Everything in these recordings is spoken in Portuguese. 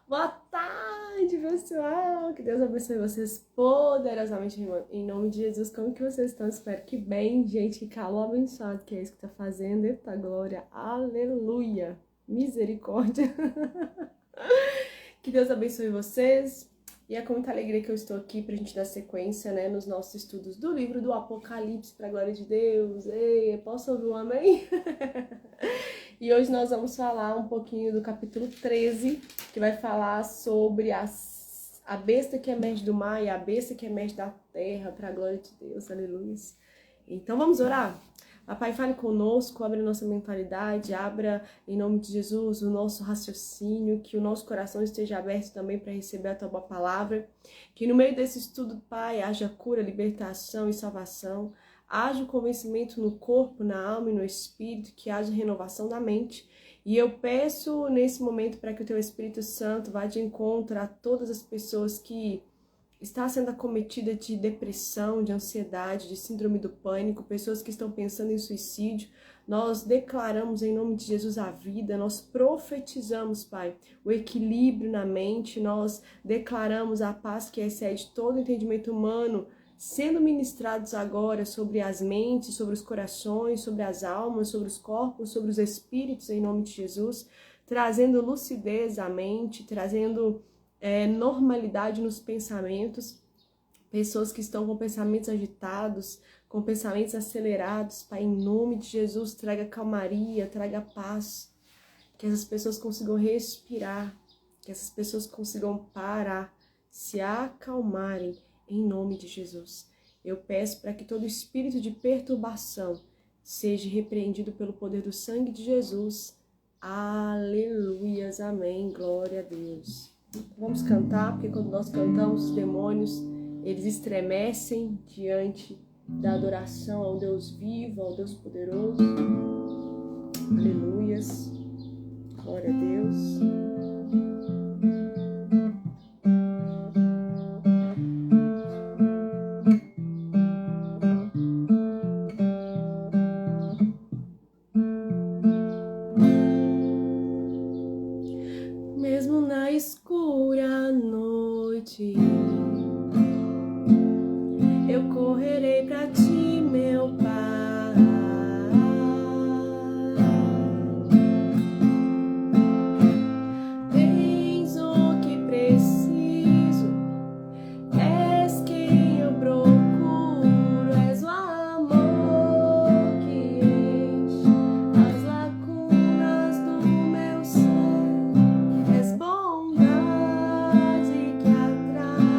Boa tarde, pessoal! Que Deus abençoe vocês poderosamente em nome de Jesus. Como que vocês estão? Espero que bem, gente. Que calor abençoado que é isso que tá fazendo. Eita glória! Aleluia! Misericórdia! Que Deus abençoe vocês. E é com muita alegria que eu estou aqui pra gente dar sequência, né, nos nossos estudos do livro do Apocalipse, pra glória de Deus. Ei, posso ouvir um amém? E hoje nós vamos falar um pouquinho do capítulo 13, que vai falar sobre a besta que emerge do mar e a besta que emerge da terra, para a glória de Deus, aleluia. Então vamos orar? Papai, fale conosco, abra nossa mentalidade, abra em nome de Jesus o nosso raciocínio, que o nosso coração esteja aberto também para receber a tua boa palavra, que no meio desse estudo, Pai, haja cura, libertação e salvação, haja o convencimento no corpo, na alma e no espírito, que haja renovação da mente. E eu peço nesse momento para que o teu Espírito Santo vá de encontro a todas as pessoas que está sendo acometida de depressão, de ansiedade, de síndrome do pânico, pessoas que estão pensando em suicídio. Nós declaramos em nome de Jesus a vida, nós profetizamos, Pai, o equilíbrio na mente, nós declaramos a paz que excede todo entendimento humano, sendo ministrados agora sobre as mentes, sobre os corações, sobre as almas, sobre os corpos, sobre os espíritos, em nome de Jesus, trazendo lucidez à mente, trazendo normalidade nos pensamentos, pessoas que estão com pensamentos agitados, com pensamentos acelerados, Pai, em nome de Jesus, traga calmaria, traga paz, que essas pessoas consigam respirar, que essas pessoas consigam parar, se acalmarem, em nome de Jesus. Eu peço para que todo espírito de perturbação seja repreendido pelo poder do sangue de Jesus. Aleluias, amém, glória a Deus. Vamos cantar, porque quando nós cantamos, os demônios, eles estremecem diante da adoração ao Deus vivo, ao Deus poderoso. Aleluias, glória a Deus. Mesmo na escura noite, eu correrei pra ti, meu Pai. Tens o que preciso, és quem eu procuro, és o amor que enche as lacunas do meu ser, és bondade que atrai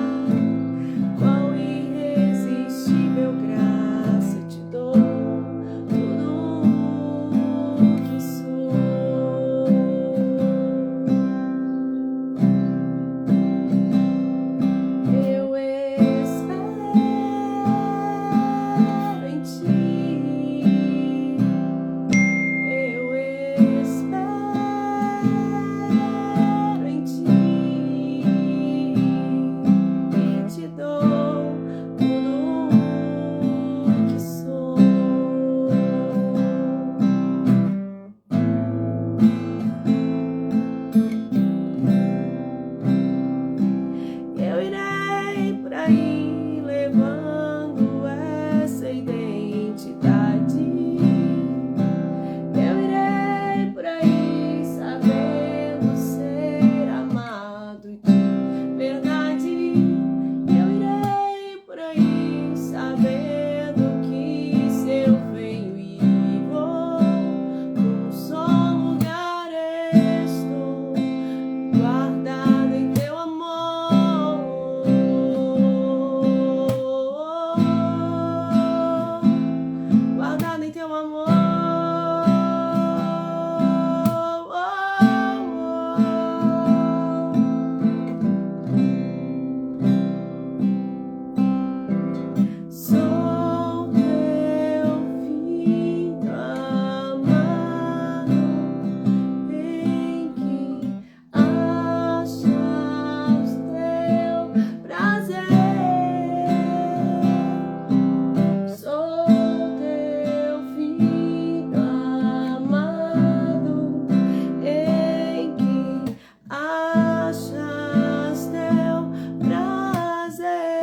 achas teu prazer,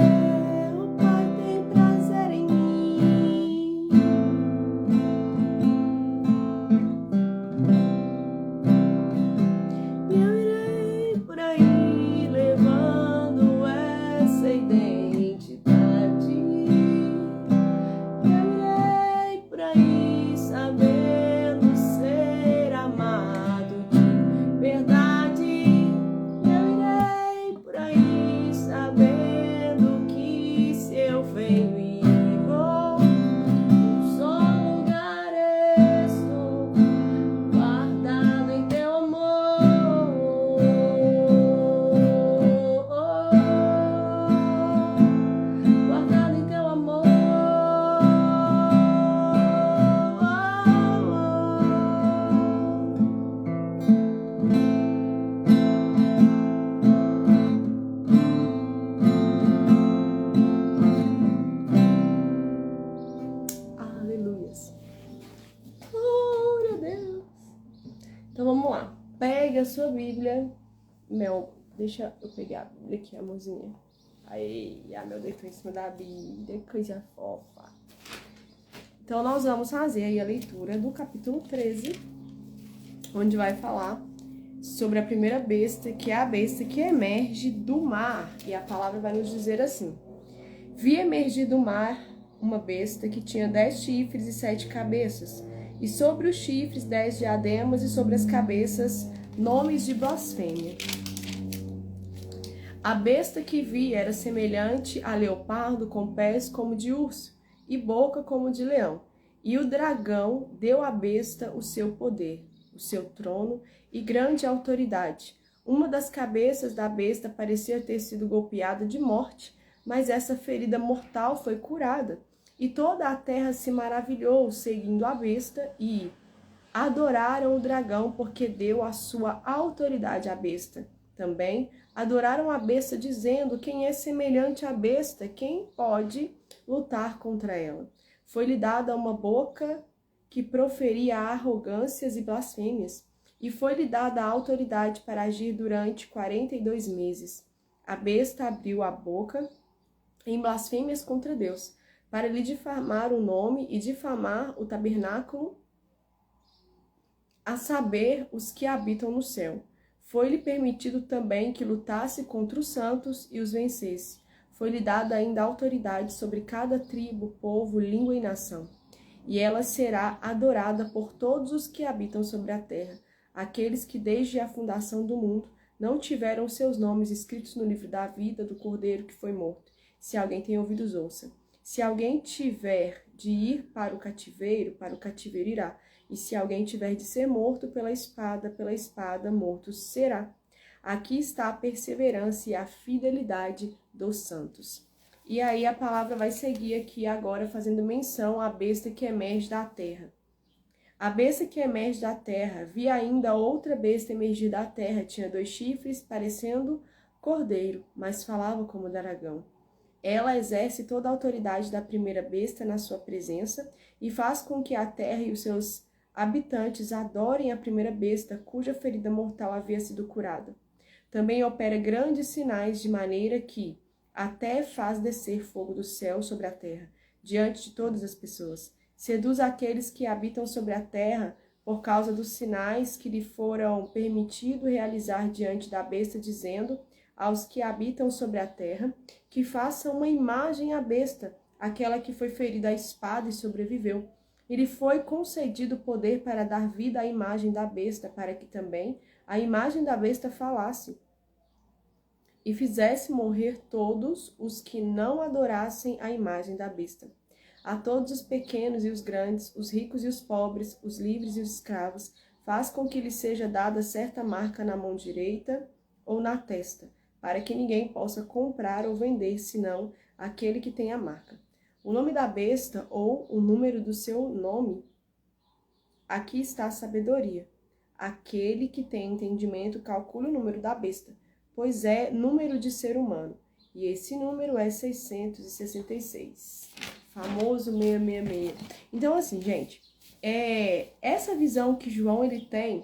o Pai tem prazer em mim. E eu irei por aí levando essa identidade. Eu irei por aí sabendo ser amado de verdade. Eu irei por aí sabendo que se eu venho e vou, um só lugar estou, guardado em teu amor, guardado em teu amor. Aleluias. Glória a Deus. Então vamos lá. Pega a sua Bíblia. Mel, deixa eu pegar a Bíblia aqui, amorzinha. Aí, a Mel deitou em cima da Bíblia. Coisa fofa. Então nós vamos fazer aí a leitura do capítulo 13, onde vai falar sobre a primeira besta, que é a besta que emerge do mar. E a palavra vai nos dizer assim: vi emergir do mar uma besta que tinha 10 chifres e 7 cabeças, e sobre os chifres 10 diademas, e sobre as cabeças nomes de blasfêmia. A besta que vi era semelhante a leopardo, com pés como de urso e boca como de leão. E o dragão deu à besta o seu poder, o seu trono e grande autoridade. Uma das cabeças da besta parecia ter sido golpeada de morte, mas essa ferida mortal foi curada. E toda a terra se maravilhou, seguindo a besta, e adoraram o dragão, porque deu a sua autoridade à besta. Também adoraram a besta, dizendo: quem é semelhante à besta? Quem pode lutar contra ela? Foi-lhe dada uma boca que proferia arrogâncias e blasfêmias, e foi-lhe dada a autoridade para agir durante 42 meses. A besta abriu a boca em blasfêmias contra Deus, para lhe difamar o nome e difamar o tabernáculo, a saber, os que habitam no céu. Foi-lhe permitido também que lutasse contra os santos e os vencesse. Foi-lhe dada ainda autoridade sobre cada tribo, povo, língua e nação. E ela será adorada por todos os que habitam sobre a terra, aqueles que desde a fundação do mundo não tiveram seus nomes escritos no livro da vida do Cordeiro que foi morto. Se alguém tem ouvidos, ouça. Se alguém tiver de ir para o cativeiro irá. E se alguém tiver de ser morto pela espada morto será. Aqui está a perseverança e a fidelidade dos santos. E aí a palavra vai seguir aqui agora fazendo menção à besta que emerge da terra. A besta que emerge da terra, vi ainda outra besta emergir da terra, tinha 2 chifres, parecendo cordeiro, mas falava como dragão. Ela exerce toda a autoridade da primeira besta na sua presença e faz com que a terra e os seus habitantes adorem a primeira besta, cuja ferida mortal havia sido curada. Também opera grandes sinais, de maneira que até faz descer fogo do céu sobre a terra, diante de todas as pessoas. Seduz aqueles que habitam sobre a terra por causa dos sinais que lhe foram permitido realizar diante da besta, dizendo aos que habitam sobre a terra que façam uma imagem à besta, aquela que foi ferida à espada e sobreviveu. E lhe foi concedido poder para dar vida à imagem da besta, para que também a imagem da besta falasse e fizesse morrer todos os que não adorassem a imagem da besta. A todos os pequenos e os grandes, os ricos e os pobres, os livres e os escravos, faz com que lhe seja dada certa marca na mão direita ou na testa, para que ninguém possa comprar ou vender, senão aquele que tem a marca. O nome da besta ou o número do seu nome, aqui está a sabedoria. Aquele que tem entendimento calcula o número da besta, pois é número de ser humano, e esse número é 666, famoso 666. Então assim, gente, essa visão que João ele tem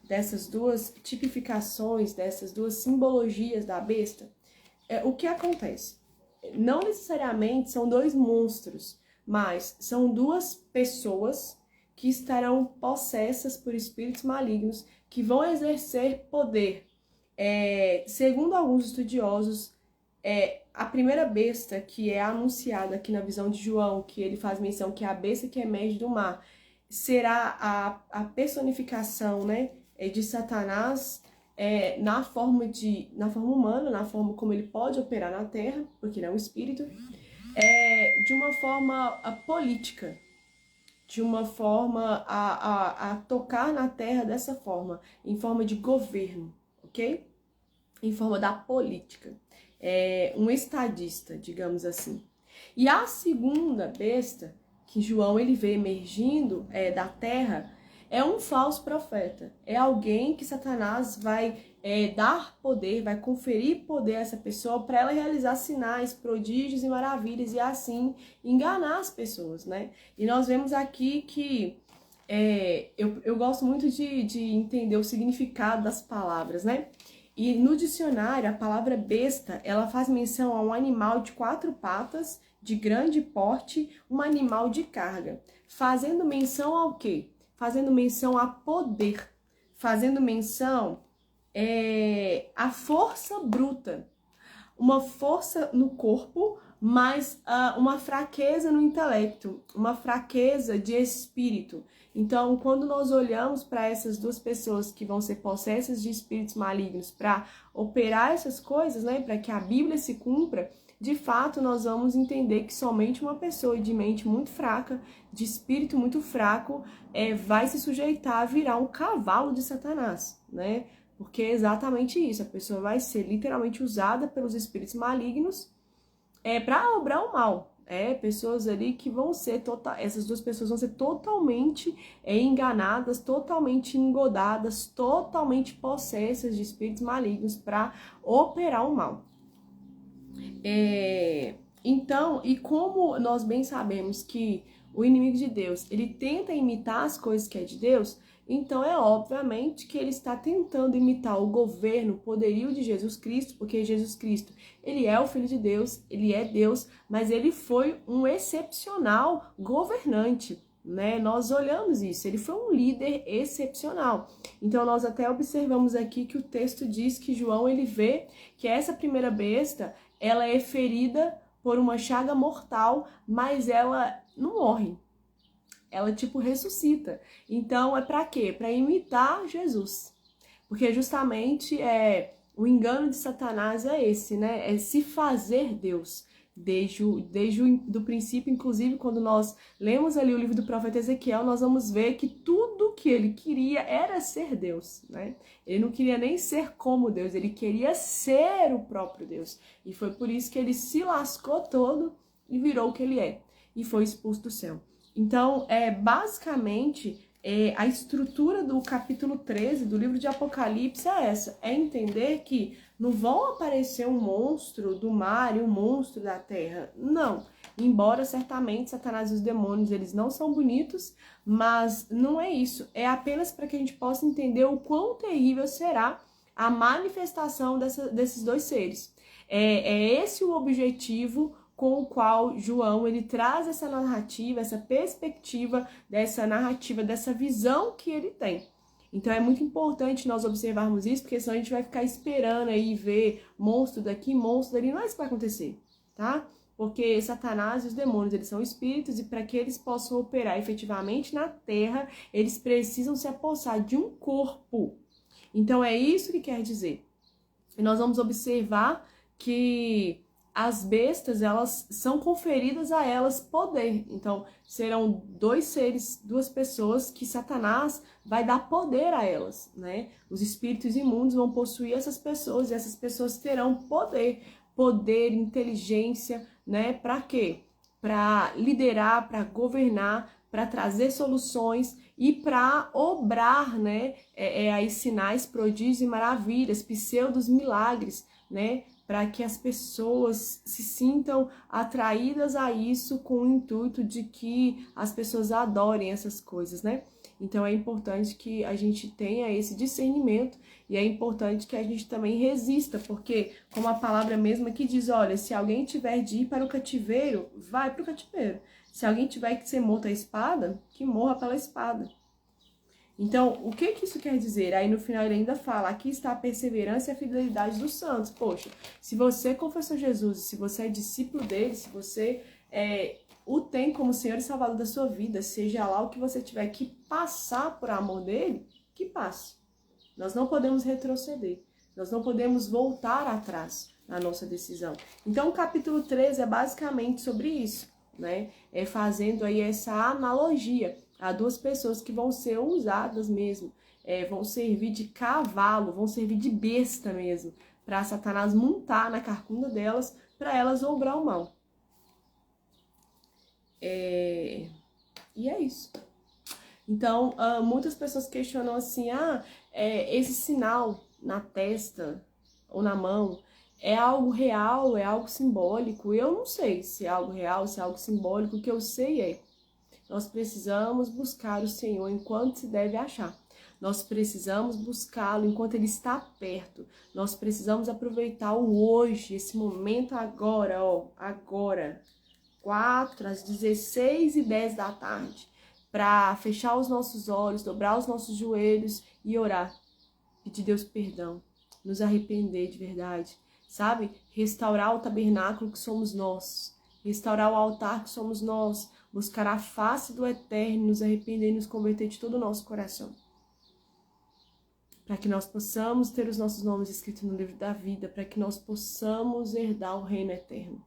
dessas duas tipificações, dessas duas simbologias da besta, o que acontece? Não necessariamente são dois monstros, mas são duas pessoas que estarão possessas por espíritos malignos, que vão exercer poder. Segundo alguns estudiosos, a primeira besta que é anunciada aqui na visão de João, que ele faz menção que é a besta que emerge do mar, será a personificação, né, de Satanás na forma humana, na forma como ele pode operar na Terra, porque ele é um espírito, de uma forma política, de uma forma a tocar na Terra dessa forma, em forma de governo, ok? Em forma da política. Um estadista, digamos assim. E a segunda besta, que João ele vê emergindo da terra, é um falso profeta. É alguém que Satanás vai dar poder, vai conferir poder a essa pessoa para ela realizar sinais, prodígios e maravilhas e assim enganar as pessoas, né? E nós vemos aqui que eu gosto muito de entender o significado das palavras, né? E no dicionário, a palavra besta, ela faz menção a um animal de 4 patas, de grande porte, um animal de carga. Fazendo menção ao quê? Fazendo menção a poder. Fazendo menção à força bruta. Uma força no corpo, mas uma fraqueza no intelecto, uma fraqueza de espírito. Então, quando nós olhamos para essas duas pessoas que vão ser possessas de espíritos malignos para operar essas coisas, né, para que a Bíblia se cumpra, de fato nós vamos entender que somente uma pessoa de mente muito fraca, de espírito muito fraco, vai se sujeitar a virar um cavalo de Satanás, né? Porque é exatamente isso, a pessoa vai ser literalmente usada pelos espíritos malignos para obrar o mal. Pessoas ali que vão ser, essas duas pessoas vão ser totalmente enganadas, totalmente engodadas, totalmente possessas de espíritos malignos para operar o mal. Então, e como nós bem sabemos que o inimigo de Deus, ele tenta imitar as coisas que é de Deus, então obviamente que ele está tentando imitar o governo, o poderio de Jesus Cristo, porque Jesus Cristo, ele é o Filho de Deus, ele é Deus, mas ele foi um excepcional governante, né? Nós olhamos isso, ele foi um líder excepcional. Então nós até observamos aqui que o texto diz que João, ele vê que essa primeira besta, ela é ferida por uma chaga mortal, mas ela não morre. Ela, ressuscita. Então, é para quê? Para imitar Jesus. Porque justamente o engano de Satanás é esse, né? É se fazer Deus. Desde o princípio, inclusive, quando nós lemos ali o livro do profeta Ezequiel, nós vamos ver que tudo que ele queria era ser Deus, né? Ele não queria nem ser como Deus, ele queria ser o próprio Deus. E foi por isso que ele se lascou todo e virou o que ele é. E foi expulso do céu. Então, basicamente, a estrutura do capítulo 13 do livro de Apocalipse é essa. É entender que não vão aparecer um monstro do mar e um monstro da terra. Não. Embora, certamente, Satanás e os demônios, eles não são bonitos, mas não é isso. É apenas para que a gente possa entender o quão terrível será a manifestação desses dois seres. É esse o objetivo com o qual João ele traz essa narrativa, essa perspectiva dessa narrativa, dessa visão que ele tem. Então é muito importante nós observarmos isso, porque senão a gente vai ficar esperando aí ver monstro daqui, monstro dali, não é isso que vai acontecer, tá? Porque Satanás e os demônios, eles são espíritos e para que eles possam operar efetivamente na Terra, eles precisam se apossar de um corpo. Então é isso que quer dizer. E nós vamos observar que as bestas, elas são conferidas a elas poder. Então, serão dois seres, duas pessoas que Satanás vai dar poder a elas, né? Os espíritos imundos vão possuir essas pessoas e essas pessoas terão poder, inteligência, né? Para quê? Para liderar, para governar, para trazer soluções e para obrar, né? Aí sinais, prodígios e maravilhas, pseudos milagres, né? Para que as pessoas se sintam atraídas a isso com o intuito de que as pessoas adorem essas coisas, né? Então é importante que a gente tenha esse discernimento e é importante que a gente também resista, porque como a palavra mesma que diz, olha, se alguém tiver de ir para o cativeiro, vai para o cativeiro. Se alguém tiver que ser morto à espada, que morra pela espada. Então, o que isso quer dizer? Aí no final ele ainda fala, aqui está a perseverança e a fidelidade dos santos. Poxa, se você confessou Jesus, se você é discípulo dele, se você o tem como Senhor e Salvador da sua vida, seja lá o que você tiver que passar por amor dele, que passe. Nós não podemos retroceder, nós não podemos voltar atrás na nossa decisão. Então o capítulo 13 é basicamente sobre isso, né? É fazendo aí essa analogia a duas pessoas que vão ser usadas mesmo, vão servir de cavalo, vão servir de besta mesmo, para Satanás montar na carcunda delas, para elas obrar o mal. E é isso. Então, muitas pessoas questionam assim, esse sinal na testa ou na mão é algo real, é algo simbólico? Eu não sei se é algo real, se é algo simbólico. O que eu sei é, nós precisamos buscar o Senhor enquanto se deve achar. Nós precisamos buscá-lo enquanto ele está perto. Nós precisamos aproveitar o hoje, esse momento agora, agora. 4 às 16h10 da tarde, para fechar os nossos olhos, dobrar os nossos joelhos e orar, pedir Deus perdão, nos arrepender de verdade, sabe? Restaurar o tabernáculo que somos nós, restaurar o altar que somos nós, buscar a face do Eterno, nos arrepender e nos converter de todo o nosso coração. Para que nós possamos ter os nossos nomes escritos no livro da vida, para que nós possamos herdar o reino eterno.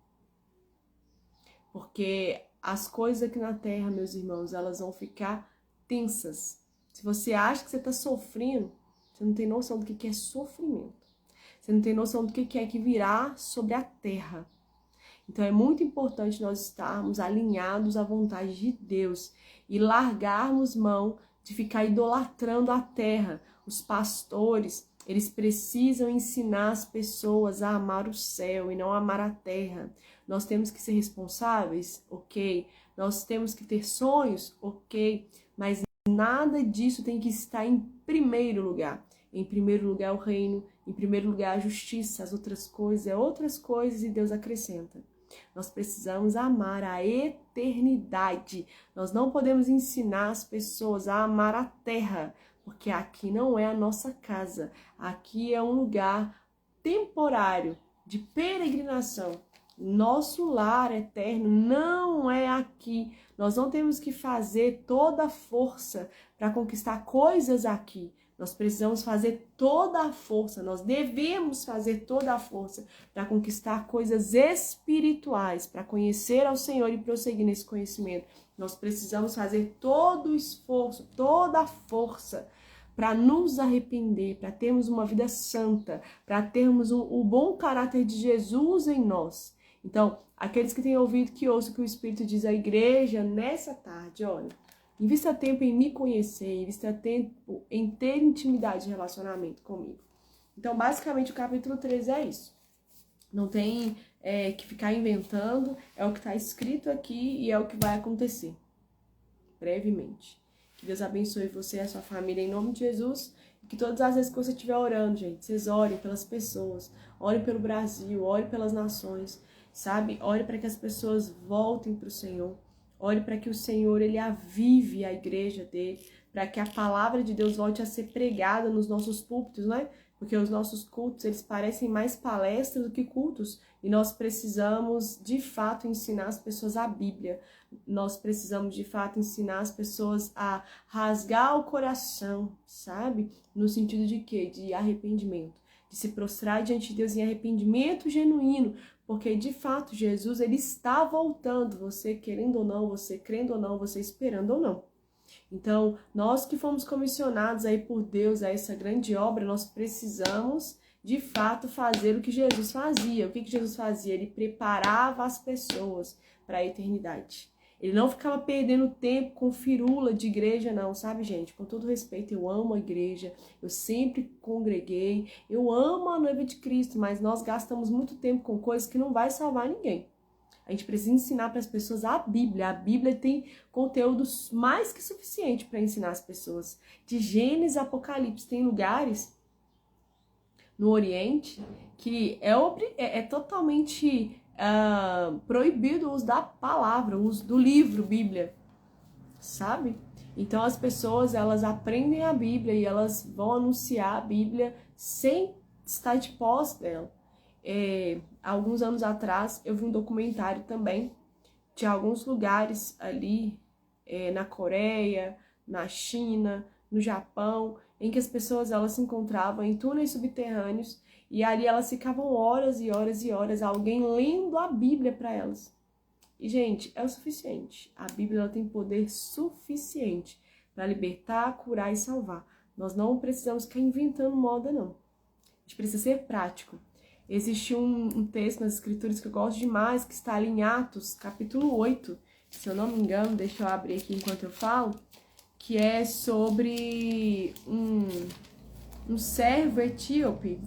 Porque as coisas aqui na terra, meus irmãos, elas vão ficar tensas. Se você acha que você está sofrendo, você não tem noção do que é sofrimento. Você não tem noção do que é que virá sobre a terra. Então é muito importante nós estarmos alinhados à vontade de Deus e largarmos mão de ficar idolatrando a terra. Os pastores, eles precisam ensinar as pessoas a amar o céu e não amar a terra. Nós temos que ser responsáveis? Ok. Nós temos que ter sonhos? Ok. Mas nada disso tem que estar em primeiro lugar. Em primeiro lugar é o reino, em primeiro lugar a justiça, as outras coisas e Deus acrescenta. Nós precisamos amar a eternidade. Nós não podemos ensinar as pessoas a amar a terra, porque aqui não é a nossa casa. Aqui é um lugar temporário de peregrinação. Nosso lar eterno não é aqui. Nós não temos que fazer toda a força para conquistar coisas aqui. Nós precisamos fazer toda a força, nós devemos fazer toda a força para conquistar coisas espirituais, para conhecer ao Senhor e prosseguir nesse conhecimento. Nós precisamos fazer todo o esforço, toda a força para nos arrepender, para termos uma vida santa, para termos o bom caráter de Jesus em nós. Então, aqueles que têm ouvido, que ouçam o que o Espírito diz à igreja nessa tarde, olha. Invista tempo em me conhecer, invista tempo em ter intimidade de relacionamento comigo. Então, basicamente, o capítulo 13 é isso. Não tem que ficar inventando, é o que está escrito aqui e é o que vai acontecer, brevemente. Que Deus abençoe você e a sua família em nome de Jesus. E que todas as vezes que você estiver orando, gente, vocês orem pelas pessoas, orem pelo Brasil, orem pelas nações, sabe? Orem para que as pessoas voltem para o Senhor. Ore para que o Senhor, ele avive a igreja dele, para que a palavra de Deus volte a ser pregada nos nossos púlpitos, né? Porque os nossos cultos, eles parecem mais palestras do que cultos, e nós precisamos, de fato, ensinar as pessoas a Bíblia. Nós precisamos, de fato, ensinar as pessoas a rasgar o coração, sabe? No sentido de quê? De arrependimento. De se prostrar diante de Deus em arrependimento genuíno, porque de fato Jesus, ele está voltando, você querendo ou não, você crendo ou não, você esperando ou não. Então, nós que fomos comissionados aí por Deus a essa grande obra, nós precisamos de fato fazer o que Jesus fazia. O que Jesus fazia? Ele preparava as pessoas para a eternidade. Ele não ficava perdendo tempo com firula de igreja, não, sabe, gente? Com todo respeito, eu amo a igreja, eu sempre congreguei, eu amo a noiva de Cristo, mas nós gastamos muito tempo com coisas que não vai salvar ninguém. A gente precisa ensinar para as pessoas a Bíblia. A Bíblia tem conteúdo mais que suficiente para ensinar as pessoas. De Gênesis a Apocalipse, tem lugares no Oriente que é totalmente proibido o uso da palavra, o uso do livro Bíblia, sabe? Então as pessoas, elas aprendem a Bíblia e elas vão anunciar a Bíblia sem estar de posse dela. Alguns anos atrás eu vi um documentário também de alguns lugares ali na Coreia, na China, no Japão, em que as pessoas elas se encontravam em túneis subterrâneos e ali elas ficavam horas e horas e horas, alguém lendo a Bíblia para elas. E, gente, é o suficiente. A Bíblia ela tem poder suficiente para libertar, curar e salvar. Nós não precisamos ficar inventando moda, não. A gente precisa ser prático. Existe um texto nas Escrituras que eu gosto demais, que está ali em Atos, capítulo 8, se eu não me engano, deixa eu abrir aqui enquanto eu falo, que é sobre um servo etíope,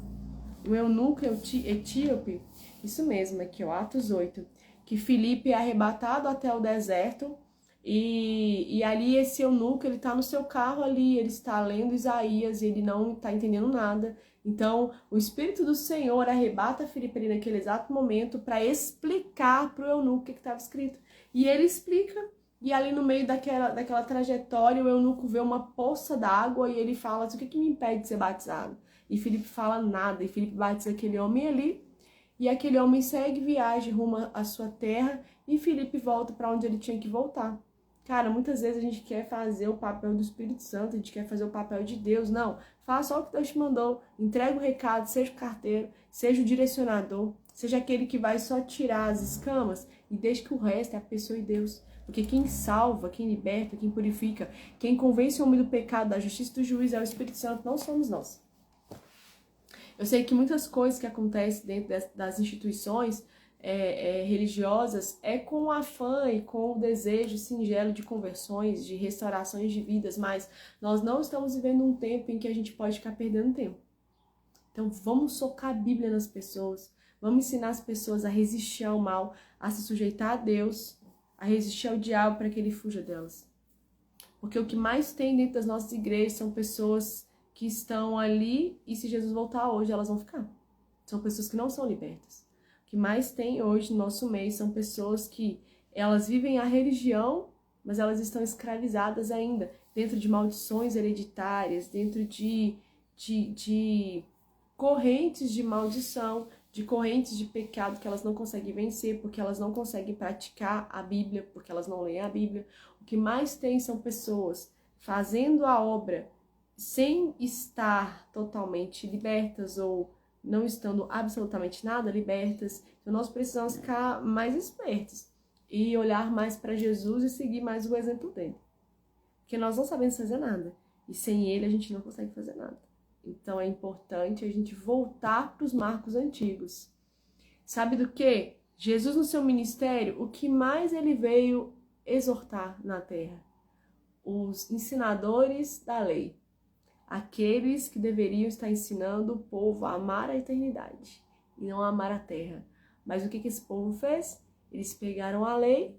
um eunuco etíope, isso mesmo, aqui ó, Atos 8, que Filipe é arrebatado até o deserto, e ali esse eunuco, ele tá no seu carro ali, ele está lendo Isaías, e ele não está entendendo nada. Então, o Espírito do Senhor arrebata Filipe ali naquele exato momento para explicar para o eunuco o que estava escrito. E ele explica, e ali no meio daquela trajetória, o eunuco vê uma poça d'água e ele fala assim, o que me impede de ser batizado? E Filipe fala nada, e Filipe batiza aquele homem ali, e aquele homem segue viagem rumo à sua terra, e Filipe volta para onde ele tinha que voltar. Cara, muitas vezes a gente quer fazer o papel do Espírito Santo, a gente quer fazer o papel de Deus. Não, faça só o que Deus te mandou, entrega o recado, seja o carteiro, seja o direcionador, seja aquele que vai só tirar as escamas e deixe que o resto é a pessoa e Deus. Porque quem salva, quem liberta, quem purifica, quem convence o homem do pecado, da justiça e do juízo é o Espírito Santo, não somos nós. Eu sei que muitas coisas que acontecem dentro das instituições religiosas é com o afã e com o desejo singelo de conversões, de restaurações de vidas, mas nós não estamos vivendo um tempo em que a gente pode ficar perdendo tempo. Então vamos socar a Bíblia nas pessoas, vamos ensinar as pessoas a resistir ao mal, a se sujeitar a Deus, a resistir ao diabo para que ele fuja delas. Porque o que mais tem dentro das nossas igrejas são pessoas que estão ali e se Jesus voltar hoje, elas vão ficar. São pessoas que não são libertas. O que mais tem hoje no nosso meio são pessoas que elas vivem a religião, mas elas estão escravizadas ainda, dentro de maldições hereditárias, dentro de correntes de maldição, de correntes de pecado que elas não conseguem vencer, porque elas não conseguem praticar a Bíblia, porque elas não leem a Bíblia. O que mais tem são pessoas fazendo a obra sem estar totalmente libertas ou não estando absolutamente nada libertas. Então nós precisamos ficar mais espertos e olhar mais para Jesus e seguir mais o exemplo dele. Porque nós não sabemos fazer nada e sem ele a gente não consegue fazer nada. Então é importante a gente voltar para os marcos antigos. Sabe do que? Jesus no seu ministério, o que mais ele veio exortar na terra? Os ensinadores da lei. Aqueles que deveriam estar ensinando o povo a amar a eternidade e não a amar a terra. Mas o que esse povo fez? Eles pegaram a lei,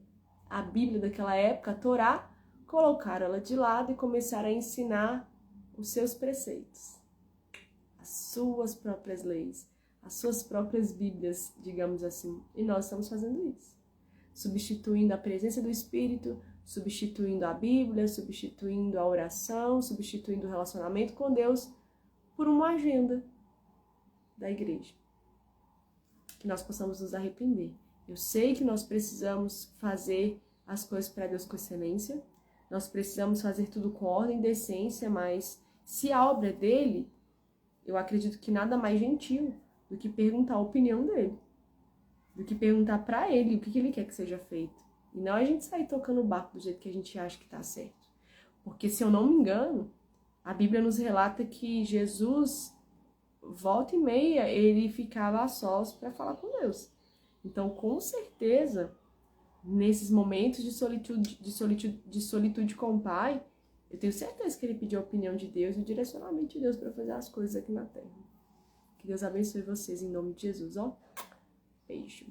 a Bíblia daquela época, a Torá, colocaram ela de lado e começaram a ensinar os seus preceitos, as suas próprias leis, as suas próprias Bíblias, digamos assim. E nós estamos fazendo isso, substituindo a presença do Espírito, substituindo a Bíblia, substituindo a oração, substituindo o relacionamento com Deus por uma agenda da igreja. Que nós possamos nos arrepender. Eu sei que nós precisamos fazer as coisas para Deus com excelência, nós precisamos fazer tudo com ordem e decência, mas se a obra é dele, eu acredito que nada mais gentil do que perguntar a opinião dele, do que perguntar para ele o que ele quer que seja feito. E não a gente sair tocando o barco do jeito que a gente acha que tá certo. Porque, se eu não me engano, a Bíblia nos relata que Jesus, volta e meia, ele ficava a sós para falar com Deus. Então, com certeza, nesses momentos de solitude com o Pai, eu tenho certeza que ele pediu a opinião de Deus e o direcionamento de Deus para fazer as coisas aqui na Terra. Que Deus abençoe vocês em nome de Jesus, ó. Beijo.